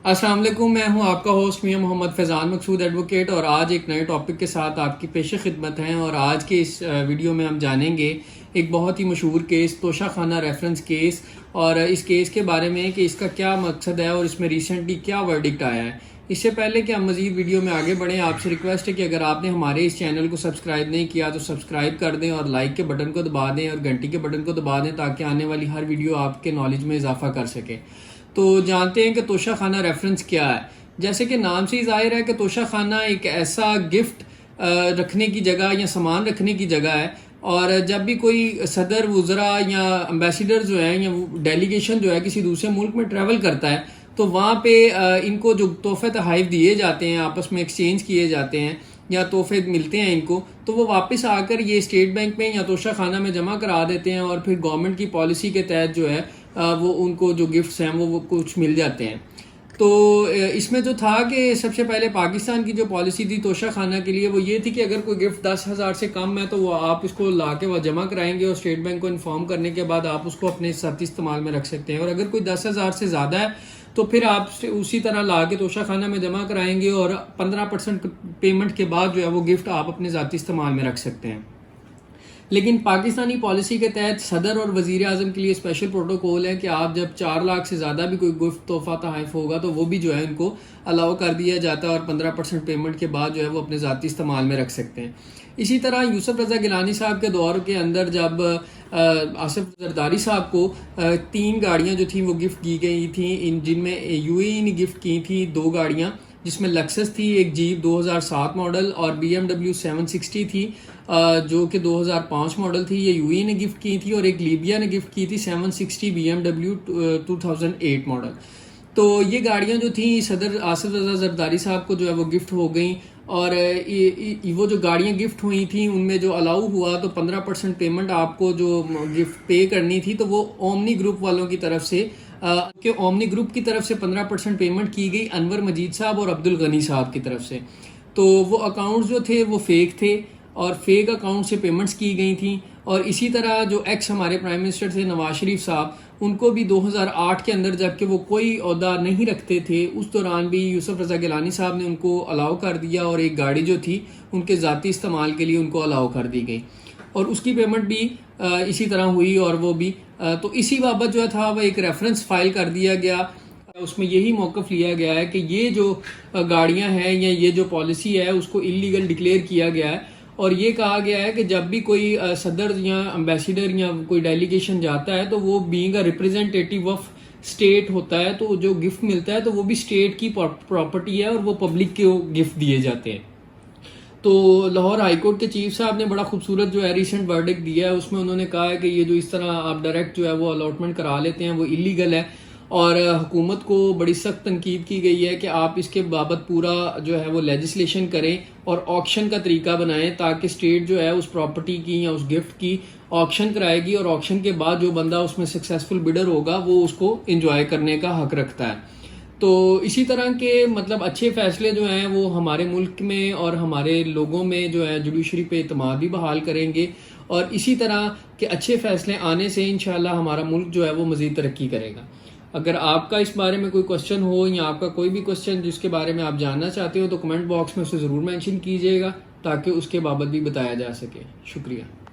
السلام علیکم، میں ہوں آپ کا ہوسٹ میاں محمد فیضان مقصود ایڈوکیٹ، اور آج ایک نئے ٹاپک کے ساتھ آپ کی پیش خدمت ہیں۔ اور آج کے اس ویڈیو میں ہم جانیں گے ایک بہت ہی مشہور کیس، توشہ خانہ ریفرنس کیس، اور اس کیس کے بارے میں کہ اس کا کیا مقصد ہے اور اس میں ریسنٹلی کیا ورڈکٹ آیا ہے۔ اس سے پہلے کہ ہم مزید ویڈیو میں آگے بڑھیں، آپ سے ریکویسٹ ہے کہ اگر آپ نے ہمارے اس چینل کو سبسکرائب نہیں کیا تو سبسکرائب کر دیں، اور لائک کے بٹن کو دبا دیں اور گھنٹی کے بٹن کو دبا دیں تاکہ آنے والی ہر ویڈیو آپ کے نالج میں اضافہ کر سکے۔ تو جانتے ہیں کہ توشہ خانہ ریفرنس کیا ہے۔ جیسے کہ نام سے ہی ظاہر ہے کہ توشہ خانہ ایک ایسا گفٹ رکھنے کی جگہ یا سامان رکھنے کی جگہ ہے، اور جب بھی کوئی صدر، وزراء یا امبیسیڈر جو ہیں یا ڈیلیگیشن جو ہے کسی دوسرے ملک میں ٹریول کرتا ہے تو وہاں پہ ان کو جو تحفے تحائف دیے جاتے ہیں، آپس میں ایکسچینج کیے جاتے ہیں یا تحفے ملتے ہیں ان کو، تو وہ واپس آ کر یہ اسٹیٹ بینک میں یا توشہ خانہ میں جمع کرا دیتے ہیں، اور پھر گورنمنٹ کی پالیسی کے تحت جو ہے وہ ان کو جو گفٹس ہیں وہ کچھ مل جاتے ہیں۔ تو اس میں جو تھا کہ سب سے پہلے پاکستان کی جو پالیسی تھی توشہ خانہ کے لیے وہ یہ تھی کہ اگر کوئی گفٹ 10,000 سے کم ہے تو وہ آپ اس کو لا کے وہ جمع کرائیں گے، اور اسٹیٹ بینک کو انفارم کرنے کے بعد آپ اس کو اپنے ذاتی استعمال میں رکھ سکتے ہیں، اور اگر کوئی 10,000 سے زیادہ ہے تو پھر آپ اسی طرح لا کے توشہ خانہ میں جمع کرائیں گے، اور 15% پیمنٹ کے بعد جو ہے وہ گفٹ آپ اپنے ذاتی استعمال میں رکھ سکتے ہیں۔ لیکن پاکستانی پالیسی کے تحت صدر اور وزیر اعظم کے لیے اسپیشل پروٹوکول ہے کہ آپ جب 4 لاکھ سے زیادہ بھی کوئی گفٹ تحفہ تحائف ہوگا تو وہ بھی جو ہے ان کو الاؤ کر دیا جاتا ہے، اور 15% پیمنٹ کے بعد جو ہے وہ اپنے ذاتی استعمال میں رکھ سکتے ہیں۔ اسی طرح یوسف رضا گیلانی صاحب کے دور کے اندر جب آصف زرداری صاحب کو 3 گاڑیاں جو تھیں وہ گفٹ کی گئی تھیں، جن میں یو اے ای نے گفٹ کی تھیں 2 گاڑیاں، جس میں لکسس تھی، ایک جیپ 2007 ماڈل، اور BMW 760 تھی جو کہ 2005 ماڈل تھی، یہ یو اے نے گفٹ کی تھی، اور ایک لیبیا نے گفٹ کی تھی 760 BMW 2008 ماڈل۔ تو یہ گاڑیاں جو تھیں صدر آصف رضا زرداری صاحب کو جو ہے وہ گفٹ ہو گئیں، اور وہ جو گاڑیاں گفٹ ہوئی تھیں ان میں جو الاؤ ہوا تو 15% پیمنٹ آپ کو جو گفٹ پے کرنی تھی تو وہ اومنی گروپ والوں کی طرف سے کہ اومنی گروپ کی طرف سے 15% پیمنٹ کی گئی انور مجید صاحب اور عبد الغنی صاحب کی طرف سے۔ تو وہ اکاؤنٹس جو تھے وہ فیک تھے، اور فیک اکاؤنٹ سے پیمنٹس کی گئی تھیں۔ اور اسی طرح جو ایکس ہمارے پرائم منسٹر تھے نواز شریف صاحب، ان کو بھی 2008 کے اندر جب کہ وہ کوئی عہدہ نہیں رکھتے تھے اس دوران بھی یوسف رضا گیلانی صاحب نے ان کو الاؤ کر دیا، اور ایک گاڑی جو تھی ان کے ذاتی استعمال کے لیے ان کو الاؤ کر دی گئی، اور اس کی پیمنٹ بھی اسی طرح ہوئی، اور وہ بھی تو اسی بابت جو تھا وہ ایک ریفرنس فائل کر دیا گیا۔ اس میں یہی موقف لیا گیا ہے کہ یہ جو گاڑیاں ہیں یا یہ جو پالیسی ہے اس کو انلیگل ڈکلیئر کیا گیا ہے، اور یہ کہا گیا ہے کہ جب بھی کوئی صدر یا امبیسیڈر یا کوئی ڈیلیگیشن جاتا ہے تو وہ بینگ اے ریپرزینٹیٹیو آف اسٹیٹ ہوتا ہے، تو جو گفٹ ملتا ہے تو وہ بھی اسٹیٹ کی پراپرٹی ہے، اور وہ پبلک کو گفٹ دیے جاتے ہیں۔ تو لاہور ہائی کورٹ کے چیف صاحب نے بڑا خوبصورت جو ہے ریسنٹ ورڈکٹ دیا ہے، اس میں انہوں نے کہا ہے کہ یہ جو اس طرح آپ ڈائریکٹ جو ہے وہ الاٹمنٹ کرا لیتے ہیں وہ انلیگل ہے، اور حکومت کو بڑی سخت تنقید کی گئی ہے کہ آپ اس کے بابت پورا جو ہے وہ لیجسلیشن کریں اور آکشن کا طریقہ بنائیں تاکہ اسٹیٹ جو ہے اس پراپرٹی کی یا اس گفٹ کی آکشن کرائے گی، اور آکشن کے بعد جو بندہ اس میں سکسیسفل بڈر ہوگا وہ اس کو انجوائے کرنے کا حق رکھتا ہے۔ تو اسی طرح کے اچھے فیصلے جو ہیں وہ ہمارے ملک میں اور ہمارے لوگوں میں جو ہے جوڈیشری پہ اعتماد بھی بحال کریں گے، اور اسی طرح کے اچھے فیصلے آنے سے انشاءاللہ ہمارا ملک جو ہے وہ مزید ترقی کرے گا۔ اگر آپ کا اس بارے میں کوئی کوسچن ہو یا آپ کا کوئی بھی کوسچن جس کے بارے میں آپ جاننا چاہتے ہو تو کمنٹ باکس میں اسے ضرور مینشن کیجیے گا تاکہ اس کے بابت بھی بتایا جا سکے۔ شکریہ۔